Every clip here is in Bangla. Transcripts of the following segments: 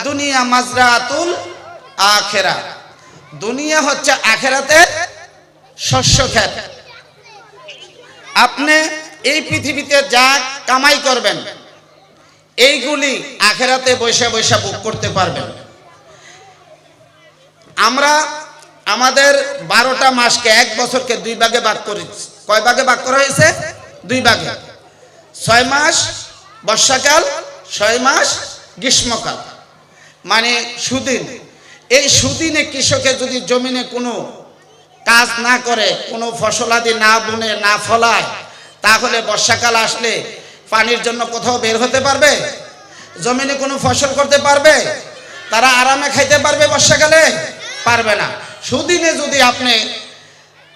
দুনিয়া মাজরাতুল আখিরা, দুনিয়া হচ্ছে আখিরাতের শস্য ক্ষেত। আপনি এই পৃথিবীতে যা কামাই করবেন এইগুলি আখিরাতে বৈশা বৈশা ভোগ করতে পারবেন। আমরা আমাদের 12টা মাসকে, এক বছরকে 2 ভাগে ভাগ করেছি। কয় ভাগে ভাগ করা হয়েছে? 2 ভাগে। 6 মাস বর্ষাকাল, 6 মাস গ্রীষ্মকাল, মানে সুদিন। এই সুদিনে কৃষকে যদি জমিনে কোনো কাজ না করে, কোনো ফসলাদি না বুনে, না ফলায়, তাহলে বর্ষাকাল আসলে পানির জন্য কোথাও বের হতে পারবে? জমিনে কোনো ফসল করতে পারবে? তারা আরামে খাইতে পারবে বর্ষাকালে? পারবে না। সুদিনে যদি আপনি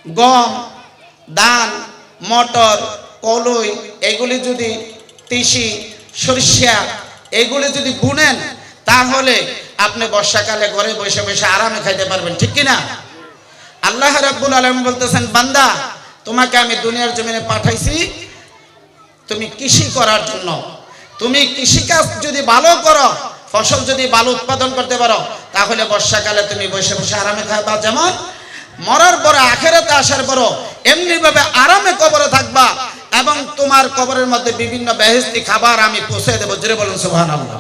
গম, ধান, মটর, কলই, এগুলি যদি, তিসি, সরিষা, এগুলি যদি বুনেন, তাহলে আপনি বর্ষাকালে ঘরে বসে বসে আরামে খাইতে পারবেন, ঠিক কিনা? আল্লাহ রাব্বুল আলামিন বলতেছেন, বান্দা তোমাকে আমি দুনিয়ার জমিনে পাঠাইছি তুমি কৃষি করার জন্য। তুমি কৃষিকাজ যদি ভালো করো, ফসল যদি ভালো উৎপাদন করতে পারো, তাহলে বর্ষাকালে তুমি বসে বসে আরামে খাবা। যেমন মরার পরে, আখিরাতে আসার পরও এমনি ভাবে আরামে কবরে থাকবা, এবং তোমার কবরের মধ্যে বিভিন্ন বেহেশতি খাবার আমি পৌঁছে দেবো। জোরে বলুন সুবহানাল্লাহ।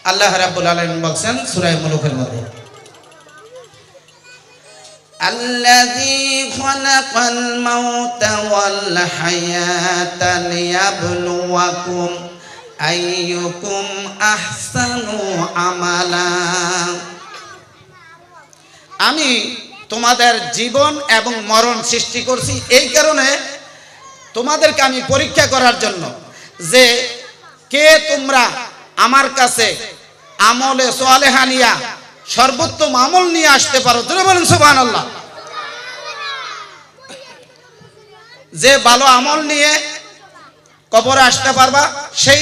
আল্লাহ রাব্বুল আলামিন বলছেন সূরা মুলুকের মধ্যে, الذي خلق الموت والحياة ليبلوكم أيكم أحسن عملا। আমি তোমাদের জীবন এবং মরণ সৃষ্টি করছি এই কারণে, তোমাদেরকে আমি পরীক্ষা করার জন্য, যে কে তোমরা আমার কাছে আমলে সালেহা নিয়া সর্বোত্তম আমল নিয়ে আসতে পারো। জোরে বলেন সুবহানাল্লাহ। যে ভালো আমল নিয়ে কবরে আসতে পারবা, সেই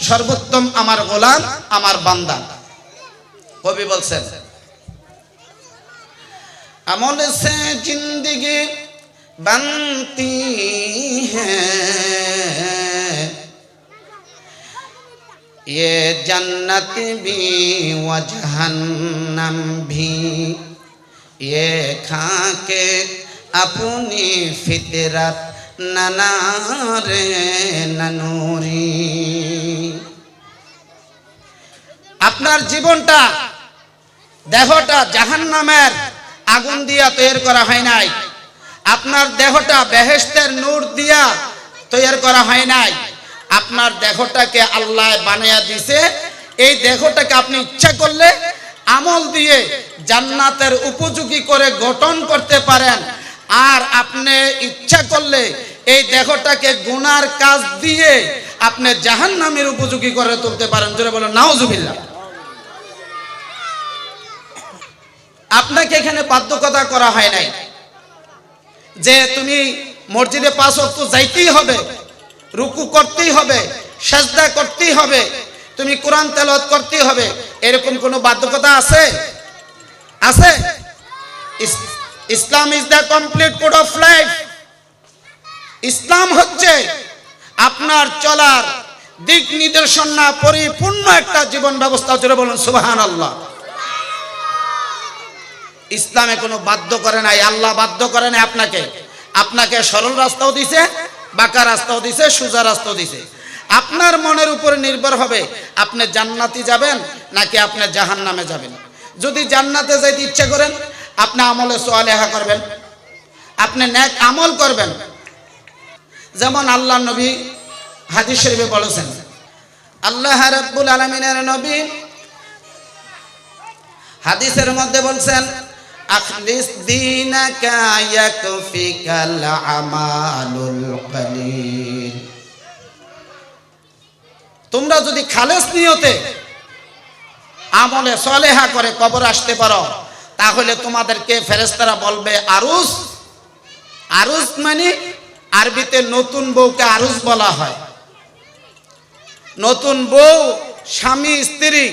সর্বোত্তম আমার গোলাম, আমার বান্দা। কবি বলছেন, আমল সে জিন্দগি बनती है ये जन्नत भी व जहन्नम भी ये खा के अपनी फितरत ननारे ननूरी। আপনার জীবনটা, দেহটা জাহান্নামের আগুন দিয়া তৈরি করা হয় নাই। আপনার দেহটা বেহেশতের নূর দিয়া তৈরি করা হয় নাই। আপনার দেহটাকে আল্লাহ বানায়া দিয়েছে। এই দেহটাকে আপনি ইচ্ছা করলে আমল দিয়ে জান্নাতের উপযোগী করে গঠন করতে পারেন, আর আপনি ইচ্ছা করলে এই দেহটাকে গুনার কাজ দিয়ে আপনি জাহান্নামের উপযোগী করে তুলতে পারেন। জোরে বলেন নাউজুবিল্লাহ। আপনাকে এখানে বাধ্যকতা করা হয় নাই যে তুমি মসজিদে 5 ওয়াক্ত যাইতেই হবে, রুকু করতেই হবে, সাজদা করতেই হবে, তুমি কোরআন তেলাওয়াত করতেই হবে। এরকম কোনো বাধ্যকতা আছে? আছে? Islam is the complete code of life. ইসলাম হচ্ছে আপনার চলার দিক নির্দেশনা পরিপূর্ণ একটা জীবন ব্যবস্থা। জোরে বলুন সুবহানাল্লাহ। ইসলামে কোনো বাধ্য করে নাই, আল্লাহ বাধ্য করে নাই আপনাকে। আপনাকে সরল রাস্তাও দিছে, বাঁকা রাস্তাও দিছে, সোজা রাস্তাও দিছে। আপনার মনের উপরে নির্ভর হবে আপনি জান্নাতে যাবেন নাকি আপনি জাহান্নামে যাবেন। যদি জান্নাতে যাইতে ইচ্ছা করেন, আপনি আমলে সালেহা করবেন, আপনি নেক আমল করবেন। যেমন আল্লাহ নবী হাদিস শরীফে বলেছেন, আল্লাহ রাব্বুল আলামিনের নবী হাদিসের মধ্যে বলছেন, আখলিস দীনাকা ইয়াকফিকাল আমালুল কলিল। তোমরা যদি খালেস নিয়তে আমলে সালেহা করে কবর আসতে পারো, তাহলে তোমাদেরকে ফেরেশতারা বলবে আরুস। আরুস মানে আরবিতে নতুন বউকে আরুস বলা হয়। নতুন বউ স্বামী স্ত্রী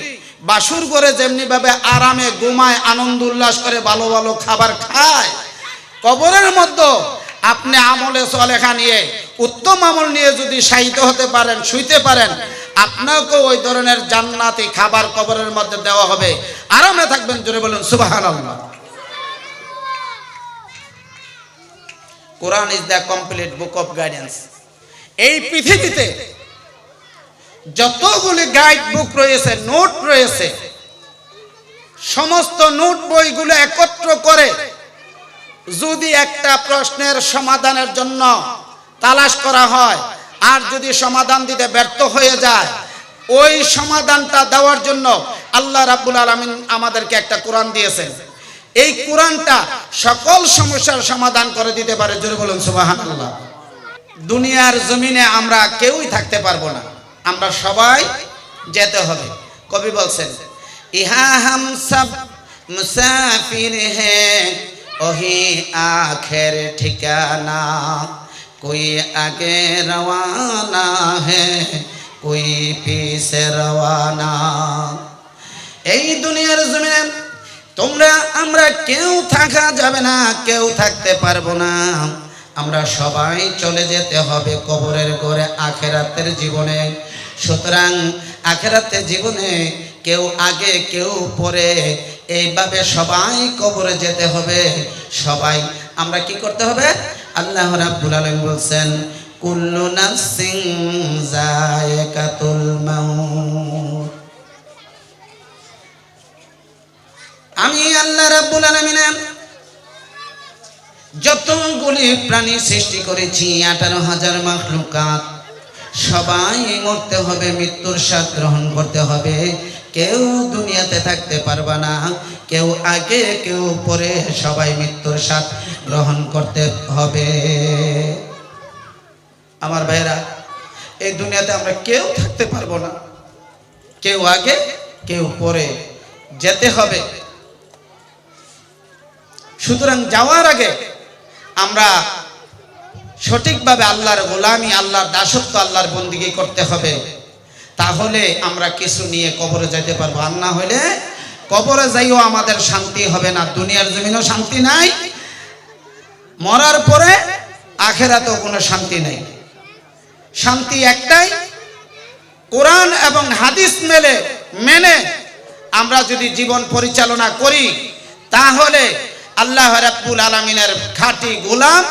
বাসুর করে যেমনি ভাবে আরামে ঘুমায়, আনন্দ উল্লাস করে, ভালো ভালো খাবার খায়, কবরের মধ্যে আপনি আমলে সালেহা নিয়ে, উত্তম আমল নিয়ে যদি শায়িত হতে পারেন, শুইতে পারেন, আপনাকেও ওই ধরনের জান্নাতি খাবার কবরের মধ্যে দেওয়া হবে, আরামে থাকবেন। জোরে বলুন সুবহানাল্লাহ। Quran is the complete book of guidance. এই পৃথিবীতে যতগুলি গাইড বুক রয়েছে, নোট রয়েছে, সমস্ত নোট বইগুলো একত্র করে যদি একটা প্রশ্নের সমাধানের জন্য তালাশ করা হয়, আর যদি সমাধান দিতে ব্যর্থ হয়ে যায়, ওই সমাধানটা দেওয়ার জন্য আল্লাহ রাব্বুল আলামিন আমাদেরকে একটা কোরআন দিয়েছেন। এই কোরআনটা সকল সমস্যার সমাধান করে দিতে পারে। জোরে বলুন সুবহানাল্লাহ। দুনিয়ার জমিনে আমরা কেউই থাকতে পারবো না, আমরা সবাই যেতে হবে। কবি বলছেন, ইহা হাম সব মুসাফির হ্যাঁ ওহি আখের ঠিকানা, কোই আগে রওয়ানা হ্যাঁ কোই পিছে রওয়ানা। এই দুনিয়ার জমিনে তোমরা আমরা কেউ থাকা যাবে না, কেউ থাকতে পারবো না, আমরা সবাই চলে যেতে হবে কবরের ঘরে আখেরাতের জীবনে। সুতরাং আখেরাতের জীবনে কেউ আগে কেউ পরে, এইভাবে সবাই কবরে যেতে হবে। সবাই আমরা কি করতে হবে? আল্লাহ রাব্বুল আলামিন বলছেন, কুল্লু নাফসিন যায়কাতুল মাউত। আমি আল্লাহ রাব্বুল আলামিন যতগুলি প্রাণী সৃষ্টি করেছি, 18,000 মাখলুকাত, সবাই মরতে হবে, মৃত্যুর স্বাদ গ্রহণ করতে হবে। কেউ দুনিয়াতে থাকতে পারবে না, কেউ আগে কেউ পরে, সবাই মৃত্যুর স্বাদ গ্রহণ করতে হবে। আমার ভাইরা, এই দুনিয়াতে আমরা কেউ থাকতে পারবো না, কেউ আগে কেউ পরে, যেতে হবে। সুতরাং যাওয়ার আগে আমরা সঠিকভাবে আল্লাহর গোলামি, আল্লাহর দাসত্ব, আল্লাহর বন্দিগি করতে হবে। তাহলে আমরা কিছু নিয়ে কবরে যেতে পারবো। আর না হলে কবরে যাইও আমাদের শান্তি হবে না, দুনিয়ার জমিনও শান্তি নাই, মরার পরে আখেরাতেও কোনো শান্তি নাই। শান্তি একটাই, কোরআন এবং হাদিস মেনে আমরা যদি জীবন পরিচালনা করি, তাহলে আল্লাহ রাব্বুল আলামিনের খাঁটি গোলাম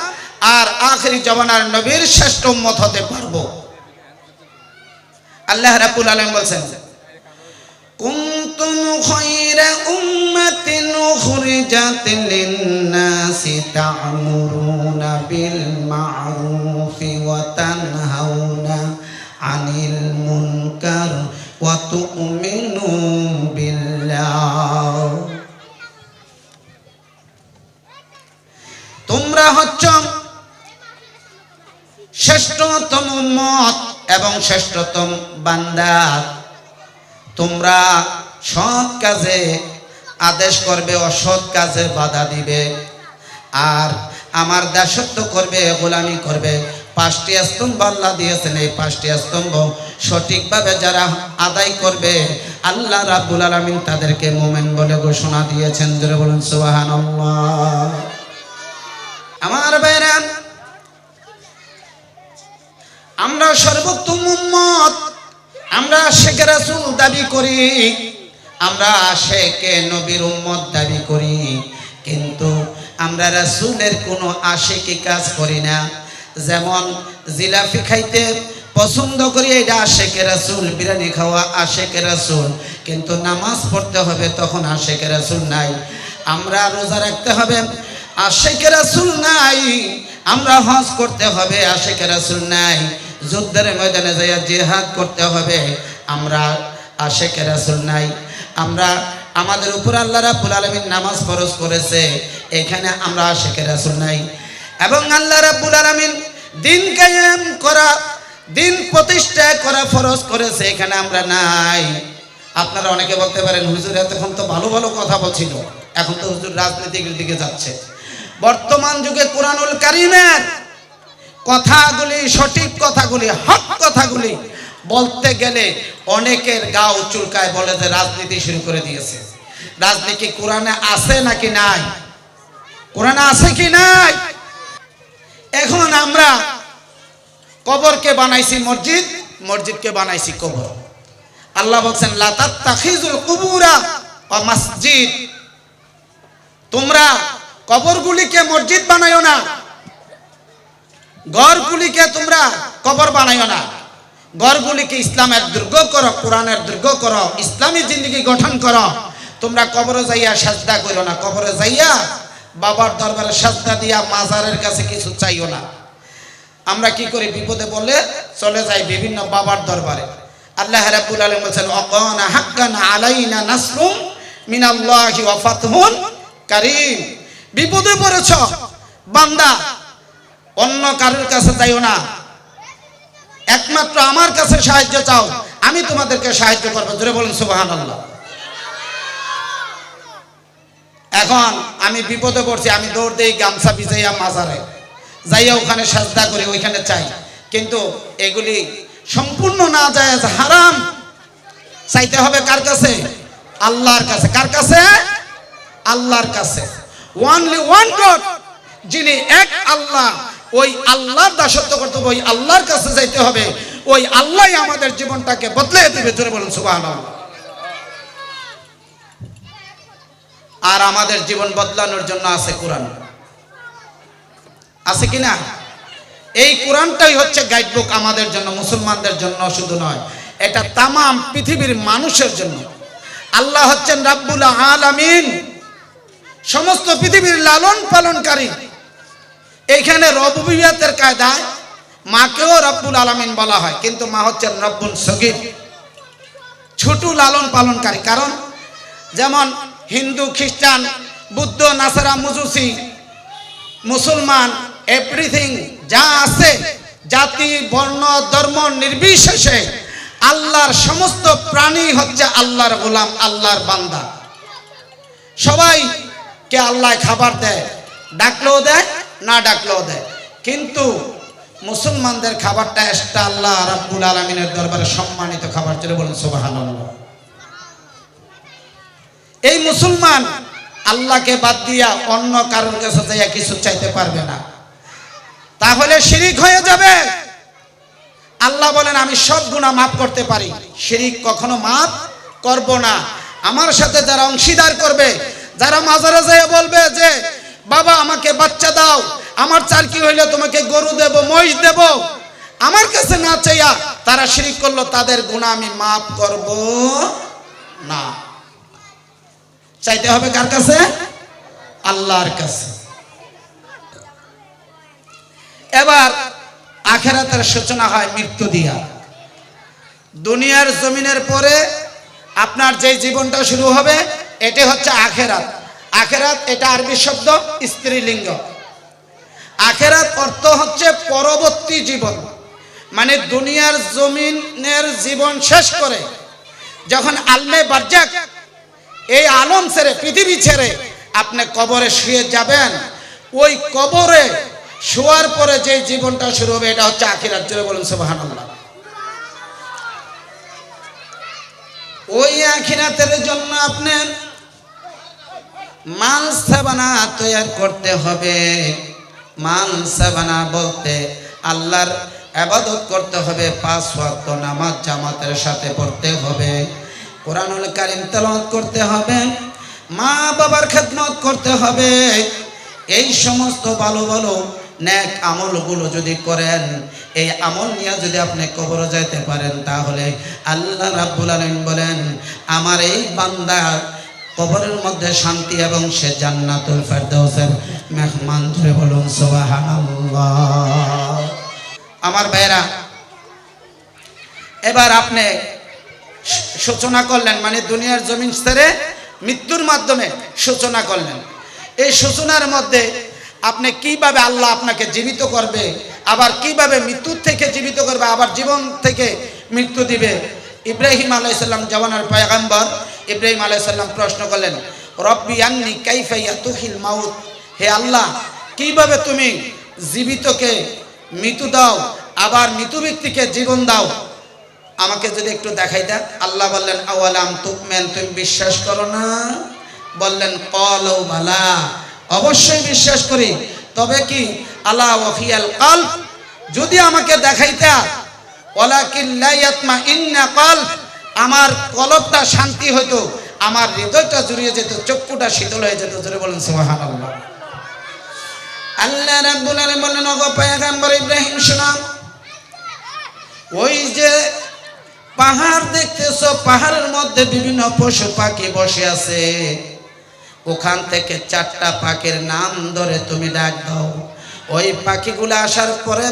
আর আখিরি জামানার নবীর শ্রেষ্ঠ উম্মত হতে পারবো। আল্লাহ রাব্বুল আলামিন বলছেন, কুনতুম খায়রা উম্মাতিন উখরিজাত লিন-নাসি তা'মুরুনা বিল মা'রুফি ওয়া তানহাউনা আনিল মুনকার ওয়া তু'মিনু বিল্লাহ। তোমরা হচ্ছ শ্রেষ্ঠতম উম্মত এবং শ্রেষ্ঠতম বান্দা। তোমরা সৎ কাজে আদেশ করবে, অসৎ কাজে বাধা দিবে, আর আমার দাসত্ব করবে, গোলামি করবে। 5টি স্তম্ভ আল্লাহ দিয়েছেন, এই 5টি স্তম্ভ সঠিকভাবে যারা আদায় করবে, আল্লাহ রাব্বুল আলামিন তাদেরকে মুমিন বলে ঘোষণা দিয়েছেন। জোরে বলুন সুবহানাল্লাহ। আমার ভাইরা, আমরা সর্বোত্তম উম্মত, আমরা আশিকে রাসূল দাবি করি, আমরা আশিকে নবীর উম্মত দাবি করি, কিন্তু আমরা রাসূলের কোনো আশিকি কাজ করি না। যেমন জিলাপি খাইতে পছন্দ করি, এটা আশিকে রাসূল, বিরিয়ানি খাওয়া আশিকে রাসূল, কিন্তু নামাজ পড়তে হবে তখন আশিকে রাসূল নাই। আমরা রোজা রাখতে হবে, আশিকে রাসূল নাই। আমরা হজ করতে হবে, আশিকে রাসূল নাই। যুদ্ধের ময়দানে যাইয়া জিহাদ করতে হবে, আমরা আশিকে রাসূল নাই। আমরা আমাদের উপর আল্লাহ রাব্বুল আলামিন নামাজ ফরজ করেছে, এখানে আমরা আশিকে রাসূল নাই। এবং আল্লাহ রাব্বুল আলামিন দিন কায়েম করা, দিন প্রতিষ্ঠা করা ফরজ করেছে, এখানে আমরা নাই। আপনারা অনেকে বলতে পারেন, হুজুর এতক্ষণ তো ভালো ভালো কথা বলছিল, এখন তো হুজুর রাজনীতির দিকে যাচ্ছে। বর্তমান যুগে কোরআনুল কারীমের কথাগুলি, সঠিক কথাগুলি, হক কথাগুলি বলতে গেলে অনেকের গাও চুলকায়, বলে যে রাজনীতি শুরু করে দিয়েছে। রাজনীতি কোরআনে আছে নাকি নাই? কোরআনে আছে কি নাই? এখন আমরা কবরকে বানাইছি মসজিদ, মসজিদকে বানাইছি কবর। আল্লাহ বলছেন লা তাত্তাখিজুল কুবুরা ওয়া মসজিদ, তোমরা কবরগুলিকে মসজিদ বানাইও না, ঘরগুলিকে তোমরা কবর বানাইও না, ঘরগুলিকে ইসলামের দুর্গ করো, কোরআনের দুর্গ করো, ইসলামী জিন্দেগি গঠন করো। তোমরা কবরে যাইয়া সাজদা করো না, কবরে যাইয়া বাবার দরবারে সাজদা দিয়া মাজারের কাছে কিছু চাইও না। আমরা কি করি, বিপদে বলে চলে যাই বিভিন্ন বাবার দরবারে। আল্লাহ রাব্বুল আলামিন বলেন ওয়াকানা হাক্কান আলাইনা নাসরুম মিনাল্লাহি ওয়া ফাতহুন কারীম, বিপদে পড়েছ বান্দা, অন্য কারোর কাছে যাইও না, একমাত্র আমার কাছে সাহায্য চাও, আমি তোমাদেরকে সাহায্য করব। জোরে বলেন সুবহানাল্লাহ। এখন আমি বিপদে পড়ছি, আমি দৌড় দেই গামছা ভিজাইয়া মাজারে যাইয়া ওখানে সাজদা করি, ওইখানে চাই, কিন্তু এগুলি সম্পূর্ণ না জায়েজ, হারাম। চাইতে হবে কার কাছে? আল্লাহর কাছে। কার কাছে? আল্লাহর কাছে। ওয়ানলি ওয়ান গড, যিনি এক আল্লাহ, ওই আল্লাহর দাসত্ব করতে হবে, ওই আল্লাহর কাছে যাইতে হবে, ওই আল্লাহই আমাদের জীবনটাকে বদলে দিবে। জোরে বলুন সুবহানাল্লাহ। আর আমাদের জীবন বদলানোর জন্য আছে কোরআন, আছে কিনা? এই কোরআনটাই হচ্ছে গাইডবুক আমাদের জন্য, মুসলমানদের জন্য শুধু নয়, এটা তামাম পৃথিবীর মানুষের জন্য। আল্লাহ হচ্ছেন রাব্বুল আলামিন, সমস্ত পৃথিবীর লালন পালনকারী। এইখানে রুবুবিয়্যাতের কায়দায় মাকেও রাব্বুল আলামিন বলা হয়, কিন্তু মা হচ্ছেন রব্বুল সগীর, ছোট লালন পালনকারী। কারণ যেমন হিন্দু, খ্রিস্টান, বুদ্ধ, নাসারা, মজুসি, মুসলমান, এভরিথিং যা আছে, জাতি, বর্ণ, ধর্ম নির্বিশেষে আল্লাহর সমস্ত প্রাণী হচ্ছে আল্লাহর গোলাম, আল্লাহর বান্দা। সবাইকে আল্লাহ খাবার দেয়, ডাকলেও দেয়, না ডাকলেও দেয়, কিন্তু মুসলমানদের খাবারটা এক্সট্রা, আল্লাহ রাব্বুল আলামিনের দরবারে সম্মানিত খাবার। চলে বলেন সুবহানাল্লাহ। এই মুসলমান আল্লাহকে বাদ দিয়া অন্য কারোর কাছে যাইয়া কিছু চাইতে পারবে না, তাহলে শিরিক হয়ে যাবে। আল্লাহ বলেন আমি সব গুনাহ মাফ করতে পারি, শিরিক কখনো মাফ করব না। আমার সাথে যারা অংশীদার করবে, যারা মাজারে যেয়ে বলবে যে বাবা আমাকে বাচ্চা দাও, আমার চার কি হইলে তোমাকে গরু দেব, মহিষ দেব, আমার কাছে না চাইয়া তারা শিরিক করলো, তাদের গুনাহ আমি মাফ করব না। চাইতে হবে কার কাছে? আল্লাহর কাছে। এবার আখিরাতের সূচনা হয় মৃত্যু দিয়া। দুনিয়ার জমিনের পরে আপনার যে জীবনটা শুরু হবে, এটা হচ্ছে আখিরাত। আখিরাত এটা আরবি শব্দ, স্ত্রীলিঙ্গ। আখিরাত অর্থ হচ্ছে পরবর্তী জীবন, মানে দুনিয়ার জমিনের জীবন শেষ করে যখন আলমে বারজাক, এই আলম ছেড়ে, পৃথিবী ছেড়ে আপনি কবরে শুয়ে যাবেন, ওই কবরে শোয়ার পরে যে জীবনটা শুরু হবে, এটা হচ্ছে আখিরাত। জোরে বলুন সুবহানাল্লাহ। ওই আখিরাতের জন্য আপনার মানসাবানা তৈরি করতে হবে। মানসাবানা বলতে আল্লাহর ইবাদত করতে হবে, 5 ওয়াক্ত নামাজ জামাতের সাথে পড়তে হবে, কোরআনুল কারীম তেলাওয়াত করতে হবে, মা বাবার খেদমত করতে হবে। এই সমস্ত ভালো ভালো নেক আমলগুলো যদি করেন, এই আমল নিয়ে যদি আপনি কবরে যেতে পারেন, তাহলে আল্লাহ রাব্বুল আলামিন বলেন আমার এই বান্দা কবরের মধ্যে শান্তি এবং সে জান্নাতুল ফেরদাউসের মেহমান। ধরে বলুন সুবহানাল্লাহ। আমার ভাইরা, এবার আপনি সূচনা করলেন, মানে দুনিয়ার জমিন ছেড়ে মৃত্যুর মাধ্যমে সূচনা করলেন। এই সূচনার মধ্যে আপনি কিভাবে আল্লাহ আপনাকে জীবিত করবে, আবার কিভাবে মৃত্যুর থেকে জীবিত করবে, আবার জীবন থেকে মৃত্যু দিবে। ইব্রাহিম আলাইহিস সালাম জওয়ানের পয়গম্বর ইব্রাহিম আলাইহিস সালাম প্রশ্ন করলেন, রব্বি আন্নি কাইফা ইয়াতুহিল মাউত, হে আল্লাহ কিভাবে তুমি জীবিতকে মৃত্যু দাও, আবার মৃত ব্যক্তিকে জীবন দাও, আমাকে যদি একটু দেখাই দেন। আল্লাহ বললেন আওয়ালাম তুমিন, তুমি বিশ্বাস করো না? বললেন ক্বালু বালা, অবশ্যই বিশ্বাস করি, তবে কি আলা ওয়াফিয়াল কলব, যদি আমাকে দেখাইতা ওয়ালাকিন লা ইয়াতমাইন্না কলব, আমার কলবটা শান্তি হতো, আমার হৃদয়টা জুড়িয়ে যেত, চক্ষুটা শীতল হয়ে যেত। জোরে বলেন সুবহানাল্লাহ। আল্লাহ রাব্বুল আলামিন বললেন, ওগো পয়গম্বর ইব্রাহিম শোনো, ওই যে পাহাড় দেখতেছো, পাহাড়ের মধ্যে বিভিন্ন পশু পাখি বসে আছে, ওখান থেকে 4টা পাখির নাম ধরে তুমি ডাক দাও। ওই পাখিগুলো আসার পরে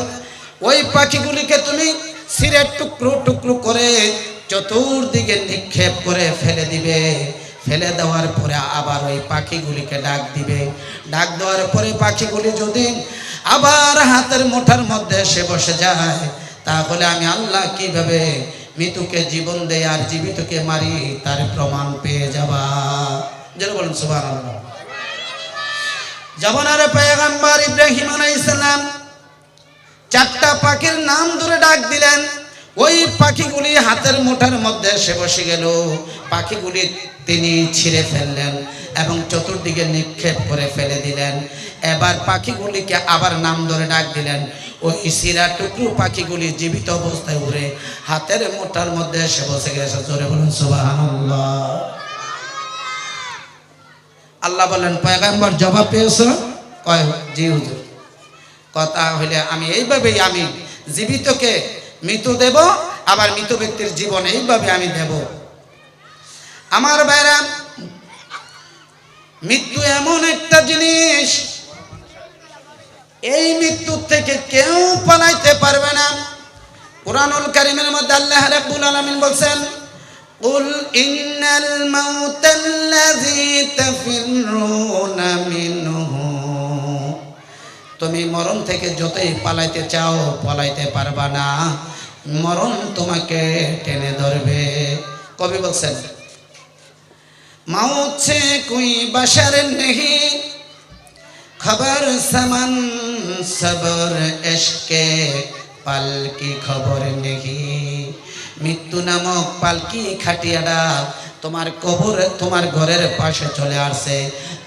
ওই পাখিগুলিকে তুমি ছিঁড়ে টুকরো টুকরো করে চতুর্দিকে নিক্ষেপ করে ফেলে দিবে। ফেলে দেওয়ার পরে আবার ওই পাখিগুলিকে ডাক দিবে। ডাক দেওয়ার পরে পাখিগুলি যদি আবার হাতের মুঠার মধ্যে এসে বসে যায়, তাহলে আমি আল্লাহ কিভাবে মৃত্যুকে জীবন দেয় আর জীবিতকে মারি তার প্রমাণ পেয়ে যাবা। যেটা বলেন সুবহানাল্লাহ। যখন আর পয়গম্বর ইব্রাহিম আলাইহিস সালাম 4টা পাখির নাম ধরে ডাক দিলেন, ওই পাখিগুলি হাতের মুঠার মধ্যে এসে বসে গেল। পাখিগুলি তিনি ছিঁড়ে ফেললেন এবং চতুর্দিকে নিক্ষেপ করে ফেলে দিলেন। এবার পাখিগুলিকে আবার নাম ধরে ডাক দিলেন। ওই ছিঁড়া টুকরো পাখিগুলি জীবিত অবস্থায় উড়ে হাতের মুঠার মধ্যে এসে বসে গেছে। জোরে বলুন সুবহানাল্লাহ। আল্লাহ বলেন, পয়গম্বর জবাব পেয়েছো? কয় জি হুজুর। কথা হইলে আমি এইভাবেই আমি জীবিতকে মৃত্যু দেব, আবার মৃত ব্যক্তির জীবন এইভাবে আমি দেব। আমার ভাইরা, মৃত্যু এমন একটা জিনিস, এই মৃত্যু থেকে কেউ পালাইতে পারবে না। কুরআনুল কারীমের মধ্যে আল্লাহ রাব্বুল আলামিন বলছেন, কুল ইন্নাল মাউতাল্লাযী তাফিরুনা মিনহু, তুমি মরণ থেকে যতই পালাইতে চাও পালাইতে পারবা না, মরণ তোমাকে টেনে ধরবে। কবি বলছেন, मौत से कोई बशर नहीं, खबर समन सबर इश्के पल की खबर नहीं। मृत्यु नामक पालकी खाटियाडा তোমার কবর তোমার ঘরের পাশে চলে আসছে।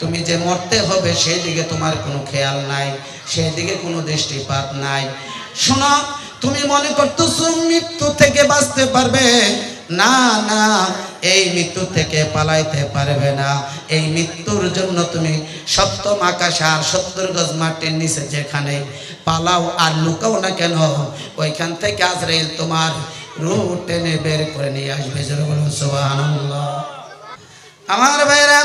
তুমি যে মরতে হবে সেই দিকে তোমার কোনো খেয়াল নাই, সেই দিকে কোনো দৃষ্টিপাত নাই। শোনো, তুমি মনে করতেছো মৃত্যু থেকে বাঁচতে পারবে, না না, এই মৃত্যু থেকে পালাইতে পারবে না। এই মৃত্যুর জন্য তুমি সপ্তম আকাশ আর 70 গজ মাটির নিচে যেখানে পালাও আর লুকাও না কেন, ওইখান থেকে আজরাইল তোমার রূহ টেনে বের করে নিয়ে আসবে। জোরে বলুন সুবহানাল্লাহ। আমার ভাইরা,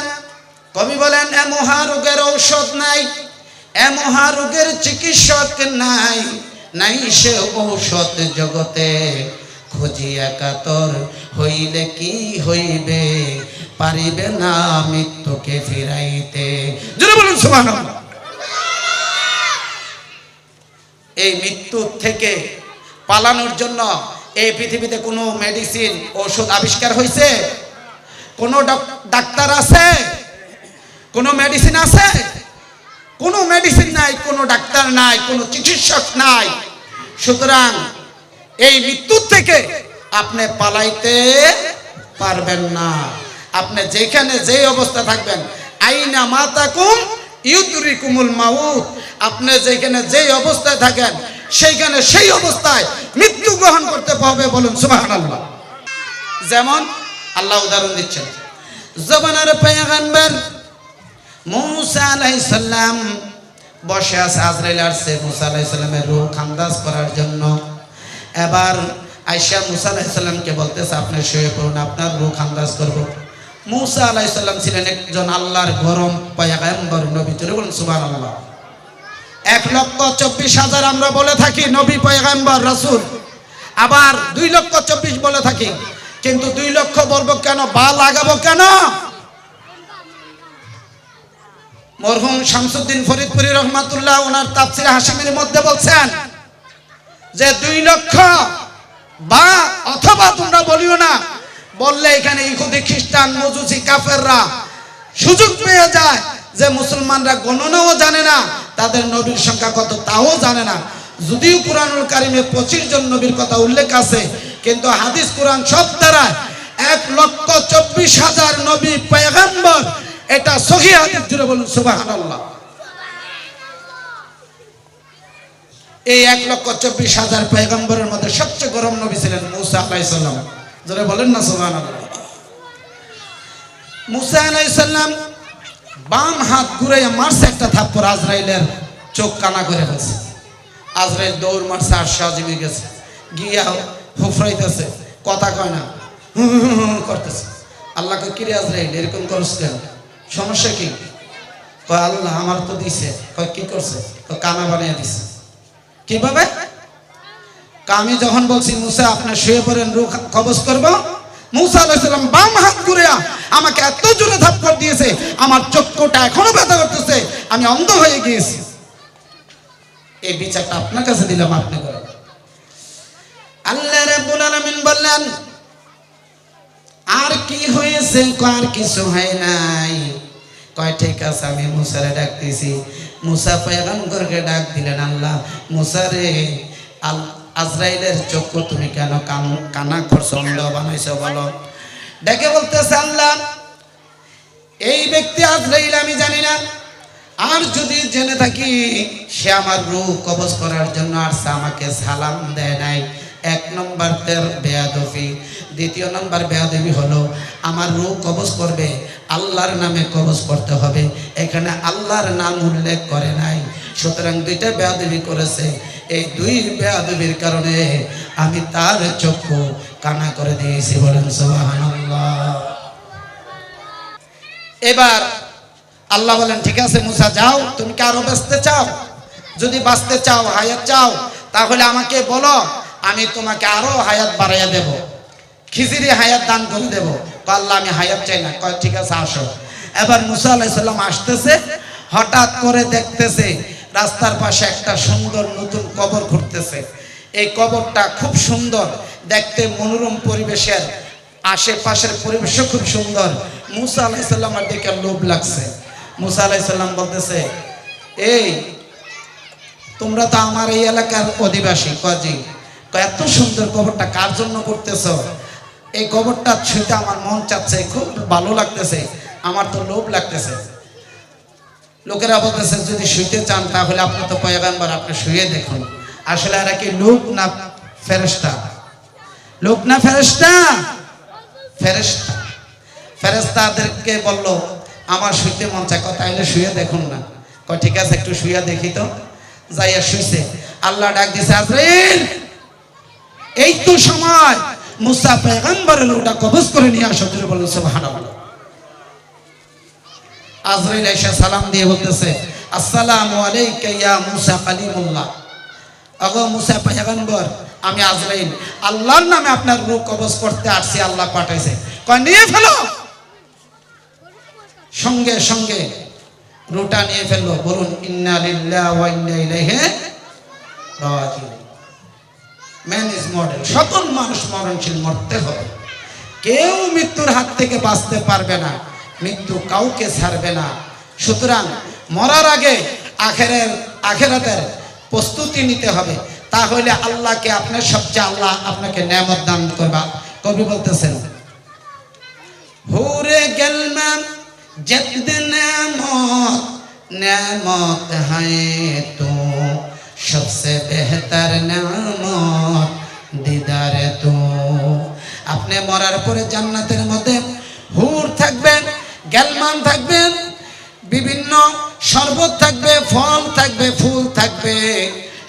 কবি বলেন, এ মহারোগের ঔষধ নাই, এ মহারোগের চিকিৎসক নাই, নাই সে ঔষধ জগতে, খুঁজিয়া কাতর হইলে কি হইবে, পারিবে না মৃত্যুকে ফিরাইতে। জোরে বলুন সুবহানাল্লাহ। এই মৃত্যু থেকে পালানোর জন্য এই পৃথিবীতে কোনো মেডিসিন ওষুধ আবিষ্কার হয়েছে? কোনো ডাক্তার আছে? কোনো মেডিসিন আছে? কোনো মেডিসিন নাই, কোনো ডাক্তার নাই, কোনো চিকিৎসক নাই। সুতরাং এই মৃত্যু থেকে আপনি পালাইতে পারবেন না। আপনি যেখানে যে অবস্থা থাকবেন, আইনা মাতাকুম ইউদরিকুমুল মাউত, আপনি যেখানে যেই অবস্থায় থাকেন সেইখানে সেই অবস্থায় মৃত্যু গ্রহণ করতে হবে। বলুন সুবহানাল্লাহ। যেমন আল্লাহ উদাহরণ দিচ্ছেন, জমানার পয়গম্বর মুসা আলাইহিস সালাম বসে আছে, আজরাইল আসছে মুসা আলাইহিস সালামের রূহ খান্দাস করার জন্য। এবার আয়েশা মুসা আলাইহিস সালামকে বলতেছে, আপনি শুয়ে পড়ুন, আপনার রূহ খান্দাস করব। মুসা আলাইহিস সালাম ছিলেন একজন আল্লাহর গরম পয়গম্বর নবী। জোরে বলুন সুবহানাল্লাহ। 1,24,000 আমরা বলে থাকি নবী পয়গম্বর রাসূল, আবার 2,24,000 বলে থাকি, কিন্তু 2 লক্ষ বলবো কেন, বা লাগাবো কেন? মরহুম শামসুদ্দিন ফরিদপুরি রহমাতুল্লাহ ওনার তাফসীর হাশিমের মধ্যে বলছেন যে 2 লক্ষ বা অথবা তোমরা বলিও না, বললে এখানে ইহুদি খ্রিস্টান মজুসি কাফেররা সুযোগ পেয়ে যায় যে মুসলমানরা গণনাও জানে না, তাদের নবীর সংখ্যা কত তাও জানে না। যদিও কুরআনুল কারীমে 25 জন নবীর কথা উল্লেখ আছে, কিন্তু হাদিস কোরআন সব দ্বারা 1,24,000 নবী পয়গম্বর, এটা সহিহ হাদিস। জুড়ে বলুন সুবহানাল্লাহ। এই 1,24,000 পয়গম্বরের মধ্যে সবচেয়ে গরম নবী ছিলেন মুসা আলাইহিস সালাম। যারা বলেন না সুবহানাল্লাহ। মুসা আলাইহিস সালাম বাম হাত ঘুরাইয়া মারছে একটা থাপ্পড়, আজরাইলের চোখ কানা করে ফেলছে। আজরাইল দৌড় মারছে, আর সাজিয়ে গেছে, গিয়া হুফরাইতেছে, কথা কয় না, করতেছে। আল্লাহকে কিরে আজরাইল এরকম করছ কেন, সমস্যা কি? কয় আল্লাহ আমার তো দিছে। কয় কি করছে? কানা বানিয়ে দিছে। কিভাবে? আমি যখন বলছি মুসা আপনি শুয়ে পড়েন, রূহ কবজ করব, মুসা আলাইহিস সালাম বাম হাত ঘুরিয়া আমাকে এত জোরে থাপ্পড় দিয়েছে, আমার চক্ষুটা এখনো ব্যথা করতেছে, আমি অন্ধ হয়ে গিয়েছি। এই বিচারটা আপনার কাছে দিলাম, আপনি করেন। আল্লাহ রাব্বুল আলামিন বললেন আর কি হয়েছে? আর কিছু হয় নাই। কয় ঠিক আছে, আমি মুসারে ডাকতেছি। মুসা পয়গম্বরকে ডাক দিলেন, আল্লাহ মুসা রে, আজরাইলের চক্ষু তুমি কেন কানা করছো, অন্ধ বানাইছো বলো। ডেকে বলতেছে আল্লাহ এই ব্যক্তি আজরাইল আমি জানি না, আর যদি জেনে থাকি সে আমার রূহ কবজ করার জন্য আসছে, আমাকে সালাম দেয় নাই। 1 নম্বর তের বেয়াদবি। 2 নম্বর বেয়াদবি হলো আমার রূহ কবজ করবে আল্লাহর নামে কবজ করতে হবে, এখানে আল্লাহর নাম উল্লেখ করে নাই। সুতরাং 2টা বেয়াদবি করেছে। এই 2 বেয়াদবির কারণে আমি তার চক্ষু কানা করে দিয়েছি। বলেন সুবহানাল্লাহ। এবার আল্লাহ বলেন ঠিক আছে মুসা যাও, তুমি কি আরো বাঁচতে চাও? যদি বাঁচতে চাও, হায়াত চাও, তাহলে আমাকে বলো, আমি তোমাকে আরো হায়াত বাড়াইয়া দেব, খিজিরি হায়াত দান করে দেব। আল্লাহ আমি হায়াত চাই না। কয় ঠিক আছে আসো। এবার মুসা আলাইহিস সালাম আসতেছে, হঠাৎ করে দেখতেছে রাস্তার পাশে একটা সুন্দর নতুন কবর ঘুরতেছে। এই কবরটা খুব সুন্দর দেখতে, মনোরম পরিবেশের, আশেপাশের পরিবেশও খুব সুন্দর। মুসা আলাইহিস সালামের দেখে লোভ লাগছে। মুসা আলাইহিস সালাম বলতেছে এই তোমরা তো আমার এই এলাকার অধিবাসী। কাজী এত সুন্দর কবরটা কার জন্য করতেছ? এই কবরটা ছুঁতে আমার মন চাচ্ছে, খুব ভালো লাগতেছে, আমার তো লোভ লাগতেছে। লোকেরা বলতেছে যদি শুইতে চান তাহলে আপনি তো পয়গম্বর, আপনি শুয়ে দেখুন। আসলে এরা কি লোক না ফেরেশতা? লোক না ফেরেশতা? ফেরেশতা। ফেরেশতাদেরকে বলল আমার শুইতে মন চায়, তাইলে শুয়ে দেখুন না। কয় ঠিক আছে একটু শুয়ে দেখি তো। যাইয়া শুইছে। আল্লাহ ডাক দিছে আজরাইল এই তো সময়, মুসা পয়গম্বরের রূহটা কবজ করে নিয়ে আসো। বলেন সুবহানাল্লাহ। আজরাইল এসে সালাম দিয়ে বলতেছে আসসালামু আলাইকা ইয়া মুসা কালিমুল্লাহ। আগো মুসা পয়গম্বর, আমি আজরাইল আল্লাহর নামে আপনার রূহ কবজ করতে আসছি, আল্লাহ পাঠাইছে। কয় নিয়ে ফেলো। সঙ্গে সঙ্গে রূহটা নিয়ে ফেললো। বলুন ইন্না লিল্লাহি ওয়া ইন্না ইলাইহি রাজিউন। Man is mortal. সকল মানুষ মরণশীল, মরতে হবে। কেউ মৃত্যুর হাত থেকে বাঁচতে পারবে না, মৃত্যু কাউকে ছাড়বে না। সুতরাং মরার আগে আখেরাতের প্রস্তুতি নিতে হবে, তাহলে আল্লাহকে আপনার সবচেয়ে আল্লাহ আপনাকে নেয়ামত দান করবা। কবি বলতেছেন হুরে গেলমাম জেদ নেয়ামত নেয়ামত হ্যায় তো সবসে বেহতর নেয়ামত দিদারে তো। আপনি মরার পরে জান্নাতের মধ্যে হুর থাকবেন, গেলমান থাকবেন, বিভিন্ন শরবত থাকবে, ফল থাকবে, ফুল থাকবে,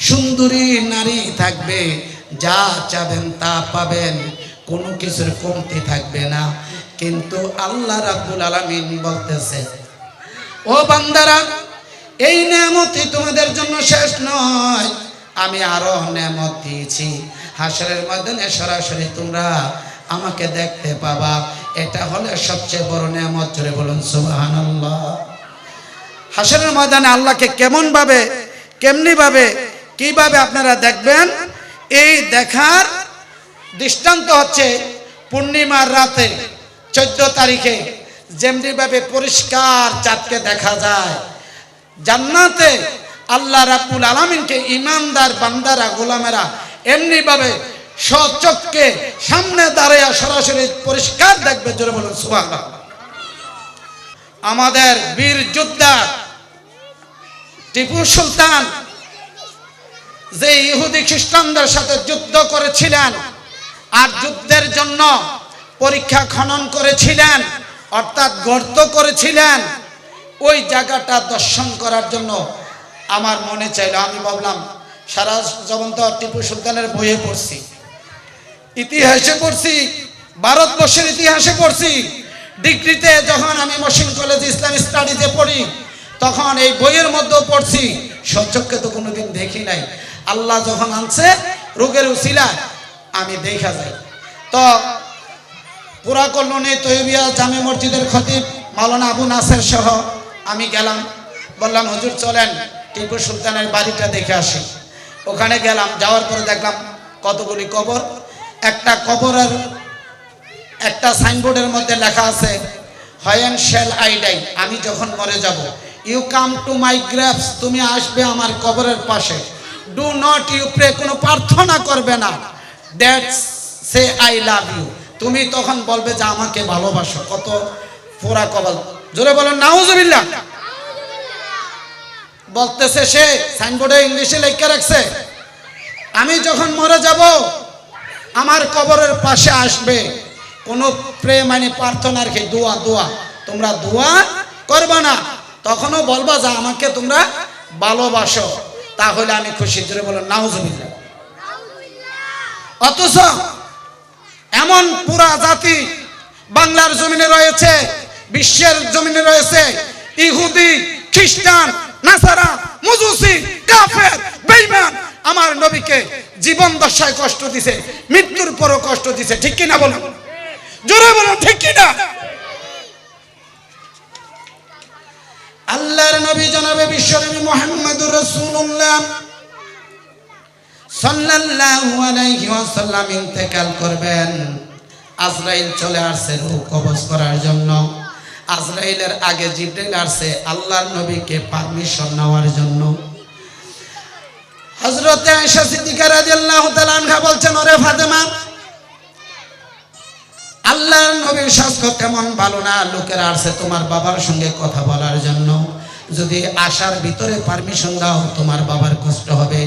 সুন্দরী নারী থাকবে, যা চাবেন তা পাবেন, কোনো কিছুর কমতি থাকবে না। কিন্তু আল্লাহ রাব্বুল আলামিন বলতেছে ও বান্দারা, এই নেয়ামতই তোমাদের জন্য শেষ নয়, আমি আরো নেয়ামত দিয়েছি। হাসরের ময়দানে সরাসরি তোমরা আমাকে দেখতে পাবা, এটা হলো সবচেয়ে বড় নেয়ামত। জোরে বলুন সুবহানাল্লাহ। হাসরের ময়দানে আল্লাহকে কেমনি ভাবে কিভাবে আপনারা দেখবেন, এই দেখার দৃষ্টান্ত হচ্ছে পূর্ণিমার রাতে 14 তারিখে যেমনি ভাবে পরিষ্কার চাঁদকে দেখা যায়, জান্নাতে আল্লাহ রাব্বুল আলামিনকে ইমানদার বান্দারা, গোলামেরা এমনি ভাবে সচক্ষে সামনে দাঁড়িয়ে সরাসরি পরিষ্কার দেখবে। জোরে বলুন সুবহানাল্লাহ। আমাদের বীর যোদ্ধা টিপু সুলতান যে ইহুদি খ্রিস্টানদের সাথে যুদ্ধ করেছিলেন আর যুদ্ধের জন্য পরীক্ষা খনন করেছিলেন, অর্থাৎ গর্ত করেছিলেন, ওই জায়গাটা দর্শন করার জন্য আমার মনে চাইল। আমি ভাবলাম সারা জীবন তো টিপু সুলতানের বইয়ে পড়ছি, ইতিহাসে পড়ছি, ভারতবর্ষের ইতিহাসে পড়ছি, ডিগ্রিতে যখন আমি মহসিন কলেজ ইসলাম স্টাডিজে পড়ি তখন এই বইয়ের মধ্যেও পড়ছি, সচক্ষে তো কোনোদিন দেখি নাই। আল্লাহ যখন আনছে রোগের উসিলা আমি দেখা যাই। তো পুরা কল্যাণী তৈবিয়া জামে মসজিদের খতিব মাওলানা আবু নাসের সহ আমি গেলাম, বললাম হুজুর চলেন টিপু সুলতানের বাড়িটা দেখে আসি। ওখানে গেলাম, যাওয়ার পরে দেখলাম কতগুলি কবর। একটা কবরের একটা সাইনবোর্ডের মধ্যে লেখা আছে হোয়েন শ্যাল আই ডাই, আমি যখন মরে যাব, you come to my graves, তুমি আসবে আমার কবরের পাশে, ডু নট ইউ প্রে, কোনো প্রার্থনা করবে না, দ্যাটস সে আই লাভ ইউ, তুমি তখন বলবে যে আমাকে ভালোবাসো। কত পোড়া কবর, জোরে বলেন নাউজুবিল্লাহ। বলতেছে সে সাইনবোর্ডে ইংলিশে লেখা রাখছে, আমি যখন মরে যাব আমার কবরের পাশে আসবে, কোনো প্রে মানে প্রার্থনার কি দোয়া, দোয়া তোমরা দোয়া করবে না, তখনও বলবা যে আমাকে তোমরা ভালোবাসো, তাহলে আমি খুশি। জোরে বলেন নাউজুবিল্লাহ। অথচ এমন পুরা জাতি বাংলার জমিনে রয়েছে, বিশ্বের জমিনে রয়েছে, ইহুদি, খ্রিস্টান, নাসারা, মুজুসি, কাফের, বেঈমান আমার নবীকে জীবন দশায় কষ্ট দিছে, মৃত্যুর পরও কষ্ট দিছে। ঠিক কি না বলুন, জোরে বলুন ঠিক কি না? আল্লাহর নবী জনাবে বিশ্বনবী মুহাম্মদুর রাসূলুল্লাহ সাল্লাল্লাহু আলাইহি ওয়াসাল্লাম ইন্তেকাল করবেন। আজরাইল চলে আসছে রূহ কবজ করার জন্য। আজরাইলের আগে জিবরাইল আসছে আল্লাহর নবীকে পারমিশন নেওয়ার জন্য। হযরতে আয়েশা সিদ্দিকা রাদিয়াল্লাহু তাআলা আনহা বলছেন, ওরে ফাতেমা, আল্লাহর নবীর স্বাস্থ্য তেমন ভালো না, লোকেরা আসছে তোমার বাবার সঙ্গে কথা বলার জন্য, যদি আসার ভিতরে পারমিশন দাও তোমার বাবার কষ্ট হবে,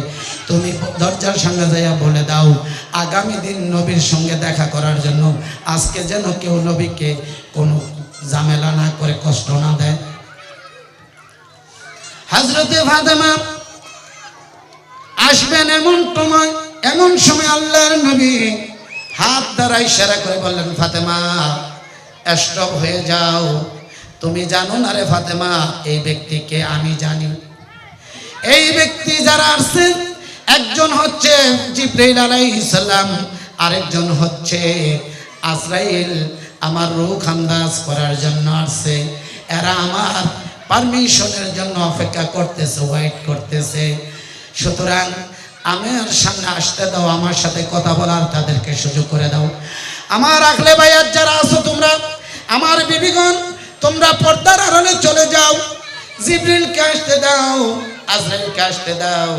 তুমি দরজার সামনে যাইয়া বলে দাও আগামী দিন নবীর সঙ্গে দেখা করার জন্য, আজকে যেন কেউ নবীকে কোনো ঝামেলা না করে কষ্ট না দেয়। হযরতে ফাতেমা আসবেন এমন সময় আল্লাহর নবী হাত দ্বারা ইশারা করে বললেন, ফাতেমা স্টপ হয়ে যাও, তুমি জানো না রে ফাতেমা এই ব্যক্তিকে আমি জানি। এই ব্যক্তি যারা আসছে একজন হচ্ছে জিবরাইল আলাইহিস সালাম, আরেকজন হচ্ছে আজরাইল, আমার রূহ খান্দাস করার জন্য আসছে, এরা আমার পারমিশনের জন্য অপেক্ষা করতেছে, ওয়েট করতেছে, সুতরাং আমার সামনে আসতে দাও, আমার সাথে কথা বলার তাদেরকে সুযোগ করে দাও। আমার আখলে ভাইয়ার যারা আছো তোমরা, আমার বিবিগণ, তোমরা পর্দার আড়ালে চলে যাও, জিবরিলকে আসতে দাও, আজরাইলকে আসতে দাও।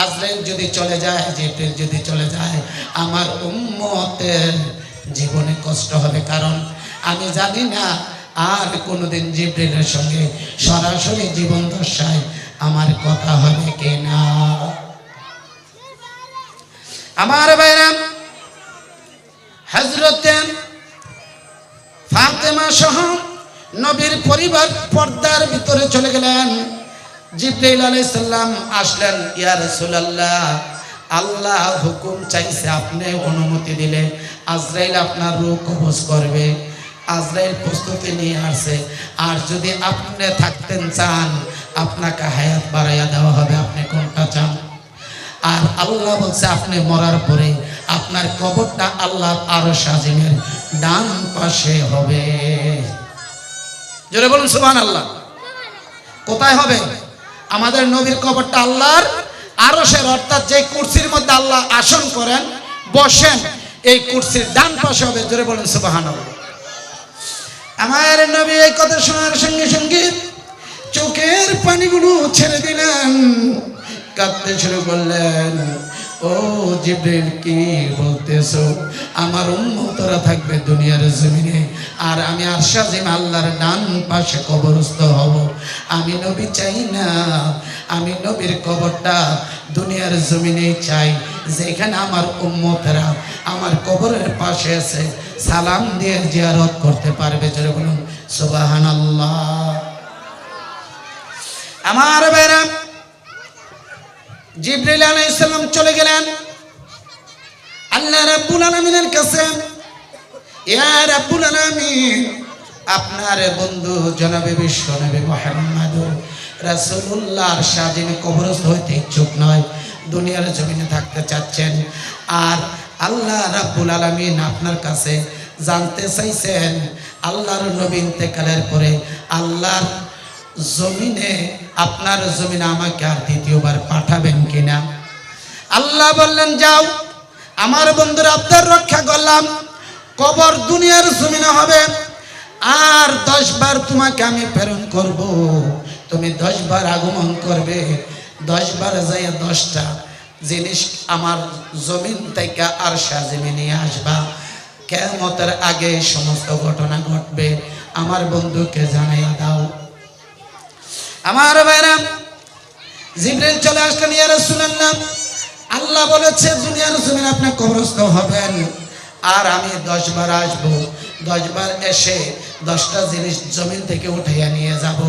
আজরাইল যদি চলে যায়, জিবরিল যদি চলে যায়, আমার উম্মতের জীবনে কষ্ট হবে, কারণ আমি জানি না আর কোনোদিন জিবরিলের সঙ্গে সরাসরি জীবন দশায় আমার কথা হবে কিনা। আমার ভাইরা, হযরতে ফাতেমা সহ নবীর পরিবার পর্দার ভিতরে চলে গেলেন। জিবরাইল আলাইহিস সালাম আসলেন, ইয়া রাসূলুল্লাহ, আল্লাহ হুকুম চাইছে, আপনি অনুমতি দিলে আজরাইল আপনার রূহ কবজ করবে। আজরাইল প্রস্তুতি নিয়ে আসছে, আর যদি আপনি থাকতেন চান আপনাকে হায়াত বাড়াইয়া দেওয়া হবে, আপনি কোনটা চান? আর আল্লাহ বলছে আপনি মরার পরে আপনার কবরটা আল্লাহর আরশ আজিমের ডান পাশে হবে। জোরে বলুন সুবহানাল্লাহ। কোথায় হবে? আমাদের নবীর কবরটা আল্লাহর আরশের, অর্থাৎ যে কুরসির মধ্যে আল্লাহ আসন করেন বসেন, এই কুরসির ডান পাশে হবে। জোরে বলুন সুবহানাল্লাহ। আমার নবী এই কথা শোনার সঙ্গে সঙ্গে চোখের পানিগুলো ছেড়ে দিলেন, কাঁদতে শুরু করলেন। ও ও জিবরিল কি বলতেছো? আমার উম্মতরা থাকবে দুনিয়ার জমিনে, আর আমি আরশ আজিম আল্লাহর ডান পাশে কবরস্থ হব। আমি নবী চাই না, আমি নবীর কবরটা দুনিয়ার জমিনে চাই, যেখানে আমার উম্মতরা আমার কবরের পাশে আছে সালাম দিয়ে জিয়ারত করতে পারবে। জোরে বলুন সুবহানাল্লাহ। আমার ভাইরা, জিবরিল আলাইহিস সালাম চলে গেলেন আল্লাহ রাব্বুল আলামিনের কাছে। ইয়া রাব্বুল আলামিন, আপনার বন্ধু জনাবে বিশ্ব নবী মুহাম্মদুর রাসূলুল্লাহর সাজিনে কবরস্থ হইতে ইচ্ছুক নয়, দুনিয়ার জমিনে থাকতে চাচ্ছেন। আর আল্লাহ রাব্বুল আলামিন আপনার কাছে জানতে চাইছেন আল্লাহর নবী ইন্তেকালের পরে আল্লাহর জমিনে, আপনার জমিনে আমাকে আর দ্বিতীয়বার পাঠাবেন কিনা। আল্লাহ বললেন, যাও, আমার বন্ধুরা আপনার রক্ষা করলাম, কবর দুনিয়ার জমিনে হবে, আর 10 বার তোমাকে আমি প্রেরণ করব, তুমি 10 বার আগমন করবে, 10 বার যাইয়া 10টা জিনিস আমার জমিন থেকে আরশ আজিমে নিয়ে আসবা। কিয়ামতের আগে সমস্ত ঘটনা ঘটবে, আমার বন্ধুকে জানাইয়া দাও। আমার ভাইরা, জিবরিল চলে আসলেন, ইয়া রাসূলুল্লাহ, আল্লাহ বলেছে দুনিয়ার জমিনে আপনি কবরস্থ হবেন, আর আমি 10 বার আসবো, 10 বার এসে 10টা জিনিস জমিন থেকে উঠাইয়া নিয়ে যাব।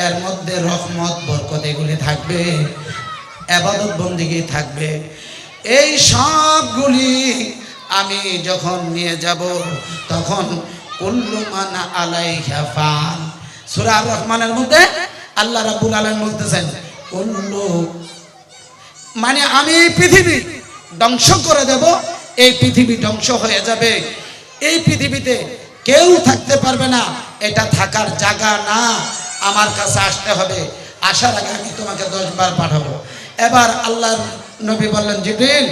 এর মধ্যে রহমত বরকত এগুলি থাকবে, ইবাদত বন্দেগী থাকবে। এই সবগুলি আমি যখন নিয়ে যাব, তখন কুল্লু মান আলাইহা ফান, সূরা আর রহমানের মধ্যে আল্লাহ রাব্বুল আলামিন বলতেছেন কুল্লু, মানে আমি এই পৃথিবী ধ্বংস করে দেব, এই পৃথিবী ধ্বংস হয়ে যাবে, এই পৃথিবীতে কেউ থাকতে পারবে না, এটা থাকার জায়গা না, আমার কাছে আসতে হবে, আসার আগে আমি তোমাকে 10 বার পাঠাবো। এবার আল্লাহর নবী বললেন, জিবরিল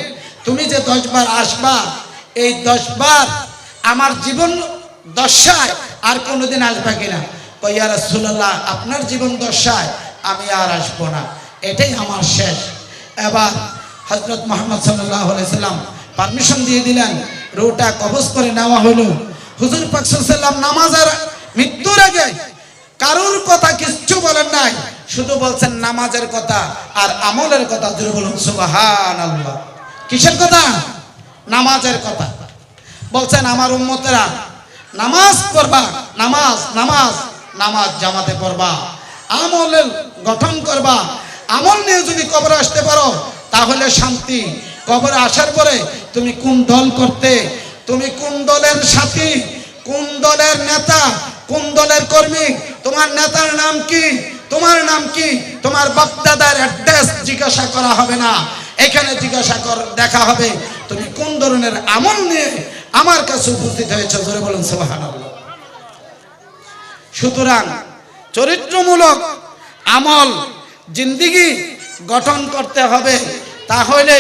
তুমি যে 10 বার আসবা, এই 10 বার আমার জীবন দশায় আর কোনোদিন আসবা কিনা? কই, ইয়া রাসূলুল্লাহ, আপনার জীবন দশায় আমি আর আসবো না, এটাই আমার শেষ। এবার হযরত মুহাম্মদ সাল্লাল্লাহু আলাইহি সাল্লাম পারমিশন দিয়ে দিলেন, রূহটা কবজ করে নেওয়া হলো। হুজুর পাক সাল্লাল্লাহু আলাইহি সাল্লাম নামাজের মৃত্যুর আগে কারোর কথা কিচ্ছু বলেন নাই, শুধু বলছেন নামাজের কথা আর আমলের কথা। জোরে বলুন সুবহানাল্লাহ। কিসের কথা? নামাজের কথা বলছেন। আমার উম্মতেরা নামাজ পড়বা, নামাজ নামাজ নামাজ জামাতে পড়বা, আমলের গঠন করবা। আমল নিয়ে যদি কবরে আসতে পারো তাহলে শান্তি। কবরে আসার পরে তুমি কোন দল করতে, তুমি কোন দলের সাথী, কোন দলের নেতা, কোন দলের কর্মী, তোমার নেতার নাম কি, তোমার নাম কি, তোমার বাপদাদার অ্যাড্রেস জিজ্ঞাসা করা হবে না, এখানে জিজ্ঞাসা দেখা হবে তুমি কোন ধরনের আমল নিয়ে আমার কাছে উপস্থিত হয়েছে। জোরে বলুন সুবহানাল্লাহ। সুতরাং চরিত্রমূলক আমল জিন্দেগি গঠন করতে হবে, তাহলে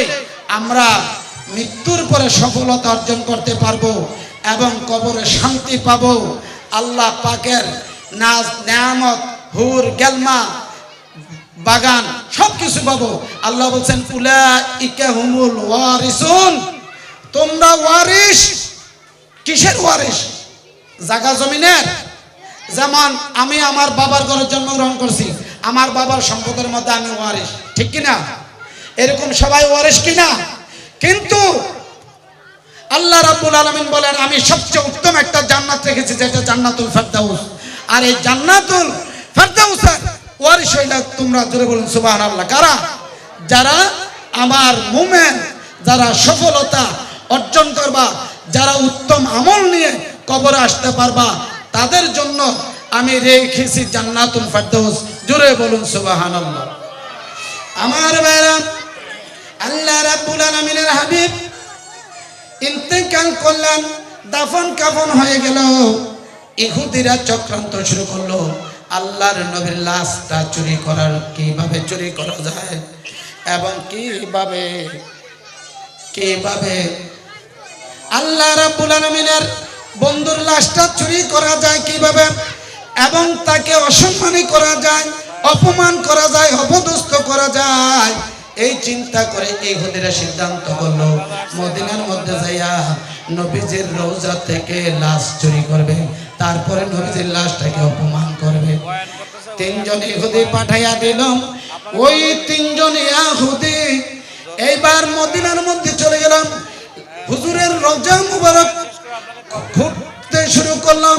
আমরা মৃত্যুর পরে সফলতা অর্জন করতে পারবো এবং কবরে শান্তি পাবো। আল্লাহ পাকের নাজ নেয়ামত, হুর গেলমা, বাগান সব কিছু পাবো। আল্লাহ বলছেন উলাইকা হুমুল ওয়ারিসুন, তোমরা ওয়ারিস। কিসের ওয়ারিস? জায়গা জমিনের। যেমন আমি আমার বাবার ঘরে জন্মগ্রহণ করছি, আমার বাবার সম্পদের মধ্যে আমি ওয়ারিস, ঠিক কিনা? এরকম সবাই ওয়ারিস কিনা? কিন্তু আল্লাহ রাব্বুল আলামিন বলেন আমি সবচেয়ে উত্তম একটা জান্নাত রেখেছি, যেটা জান্নাতুল ফেরদাউস। আর এই জান্নাতুল ফেরদাউসের ওয়ারিস হইলা তোমরা। জোরে বলুন সুবহানাল্লাহ। কারা? যারা আমার মুমিন, যারা সফলতা অর্জন করবা, যারা উত্তম আমল নিয়ে কবরে আসতে পারবা, তাদের জন্য আমি রেখেছি জান্নাতুল ফেরদাউস। জোরে বলুন সুবহানাল্লাহ। আমার ভাইরা, আল্লাহ রাব্বুল আলামিনের হাবিব ইন্তেকাল করলেন, দাফন কাফন হয়ে গেল। ইহুদিরা চক্রান্ত শুরু করলো আল্লাহর নবীর লাশটা চুরি করার, কিভাবে চুরি করা যায় এবং কিভাবে আল্লাহ রাব্বুল আলামিনের বন্ধুর লাশটা চুরি করা যায় কিভাবে, এবং তাকে অসম্মানী করা যায়, অপমান করা যায়, অপদস্থ করা যায়, এই চিন্তা করে ইহুদিরা সিদ্ধান্ত করলো মদিনার মধ্যে যাইয়া নবীজির রওজা থেকে লাশ চুরি করবে, তারপরে নবীজির লাশটাকে অপমান করবে। তিনজন ইহুদি পাঠাইয়া দিল। ওই তিনজন ইহুদি এইবার মদিনার মধ্যে চলে গেলাম, হুজুরের রওজা মুবারক ঘুরতে শুরু করলাম।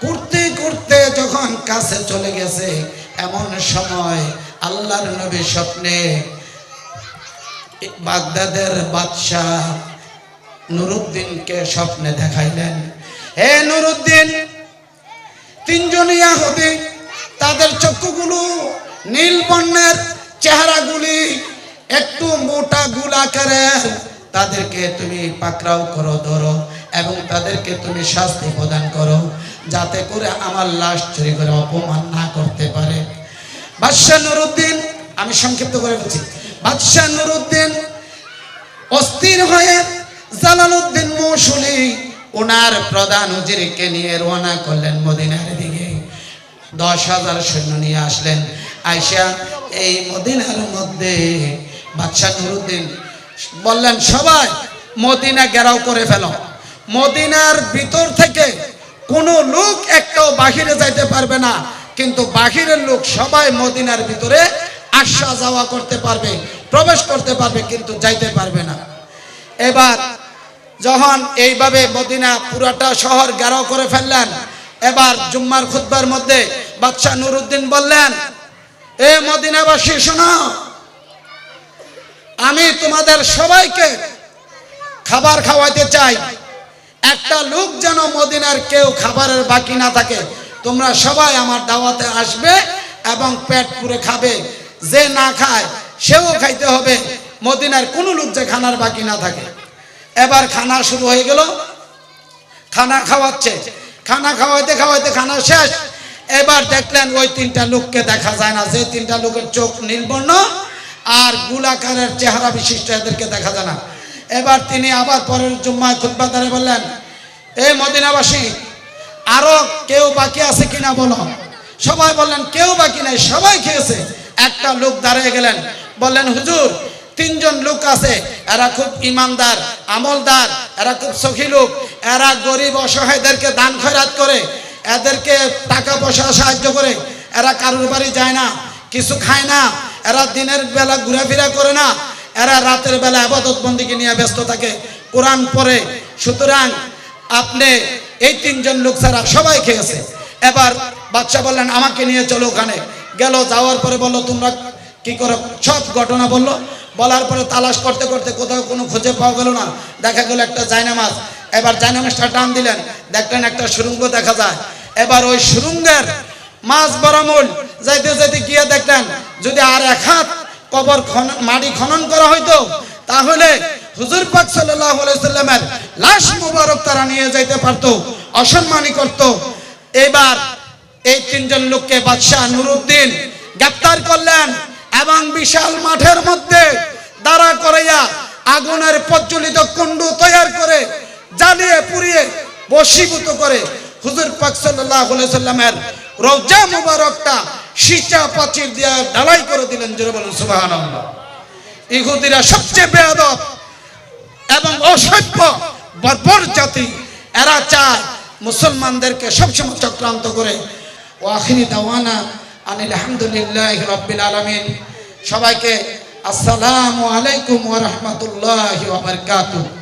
ঘুরতে ঘুরতে যখন কাছে চলে গেছে, এমন সময় আল্লাহর নবী স্বপ্নে বাগদাদের বাদশাহ নুরুদ্দিনকে স্বপ্নে দেখাইলেন। হে নুরুদ্দিন, তিনজন ইহুদি, তাদের চক্ষুগুলো নীল বর্ণের, চেহারাগুলি একটু মোটা গোলাকারের, তাদেরকে তুমি পাকড়াও করো, ধরো, এবং তাদেরকে তুমি শাস্তি প্রদান করো, যাতে করে আমার লাশ চুরি করে অপমান না করতে পারে। বাদশাহ নুরুদ্দিন, আমি সংক্ষিপ্ত করে বলছি, বাদশাহ নুরুদ্দিন অস্থির হয়ে জালালউদ্দিন মৌসুলি ওনার প্রধান উজিরকে নিয়ে রওনা করলেন মদিনার দিকে। 10,000 সৈন্য নিয়ে আসলেন। আয়েশা এই মদিনার মধ্যে বাদশাহ নুরুদ্দিন বললেন, সবাই মদিনা ঘেরাও করে ফেলো, মদিনার ভিতর থেকে কোনো লোক একটাও বাহিরে যাইতে পারবে না, কিন্তু বাহিরের লোক সবাই মদিনার ভিতরে আসা যাওয়া করতে পারবে, প্রবেশ করতে পারবে, কিন্তু যাইতে পারবে না। এবার যখন এইভাবে মদিনা পুরাটা শহর ঘেরাও করে ফেললেন, এবার জুম্মার খুতবার মধ্যে বাদশাহ নুরুদ্দিন বললেন, এ মদিনাবাসী শোনো, আমি তোমাদের সবাইকে খাবার খাওয়াইতে চাই। একটা লোক যেন মদিনার কেউ খাবারের বাকি না থাকে। তোমরা সবাই আমার দাওয়াতে আসবে এবং পেট পুরে খাবে। যে না খায় সেও খাইতে হবে, মদিনার কোনো লোক যে খানার বাকি না থাকে। এবার খানা শুরু হয়ে গেল, খানা খাওয়াচ্ছে, খানা খাওয়াইতে খাওয়াইতে খানা শেষ। এবার দেখলেন ওই তিনটা লোককে দেখা যায় না, যে তিনটা লোকের চোখ নীলবর্ণ আর গোলাকারের চেহারা বিশিষ্ট, এদেরকে দেখা যায় না। এবার তিনি আবার পরের জুম্মায় খুতবা দ্বারা বললেন, এই মদিনাবাসী, আরো কেউ বাকি আছে কিনা বলো। সবাই বললেন কেউ বাকি নাই, সবাই খেয়েছে। একটা লোক দাঁড়িয়ে গেলেন, বললেন, হুজুর, তিনজন লোক আছে, এরা খুব ইমানদার, আমলদার, এরা খুব সখী লোক, এরা গরিব অসহায়দেরকে দান খয়রাত করে, এদেরকে টাকা পয়সা সাহায্য করে, এরা কারোর বাড়ি যায় না, কিছু খায় না, এরা দিনের বেলা ঘোরাফেরা করে না, এরা রাতের বেলা ইবাদত বন্দেগী নিয়ে ব্যস্ত থাকে, কোরআন পড়ে। সুতরাং আপনি এই তিনজন লোক ছাড়া সবাই খেয়েছে। এবার বাদশা বললেন, আমাকে নিয়ে চলো ওখানে। গেল, যাওয়ার পরে বললো, তোমরা কি করো, সব ঘটনা বললো। বলার পরে তালাশ করতে করতে কোথাও কোনো খুঁজে পাওয়া গেল না। দেখা গেল একটা জায়নামাজ। এবার জায়নামাজটা টান দিলেন, দেখলেন একটা সুড়ঙ্গ দেখা যায়। এবার ওই সুড়ঙ্গের মাছ বরামূল যাইতে যাইতে গিয়ে দেখলেন, যদি আর এক হাত কবর মাটি খনন করা হইতো, তাহলে হুজুর পাক সাল্লাল্লাহু আলাইহি সাল্লামের লাশ মুবারক তারা নিয়ে যাইতে পারতো, অসম্মানী করত। এবার এই তিনজন লোককে বাদশাহ নুরুদ্দিন গ্রেফতার করলেন এবং বিশাল মাঠের মধ্যে দাঁড়া করাইয়া আগুনের প্রজ্বলিত কুণ্ড তৈরি করে জ্বালিয়ে পুড়িয়ে বশীভূত করে হুজুর পাক সাল্লাল্লাহু আলাইহি সাল্লামের রওজা মুবারকটা সীসা প্রাচীর দিয়ে ঢালাই করে দিলেন। জোরে বলুন সুবহানাল্লাহ। ইহুদিরা সবচেয়ে বেয়াদব এবং অসভ্য বর্বর জাতি। এরা চায় মুসলমানদেরকে সবসময় চক্রান্ত করে। ওয়া আখিরি দাওয়ানা আনিল হামদুলিল্লাহি রাব্বিল আলামিন। সবাইকে আসসালামু আলাইকুম ওয়া রাহমাতুল্লাহি ওয়া বারাকাতুহু।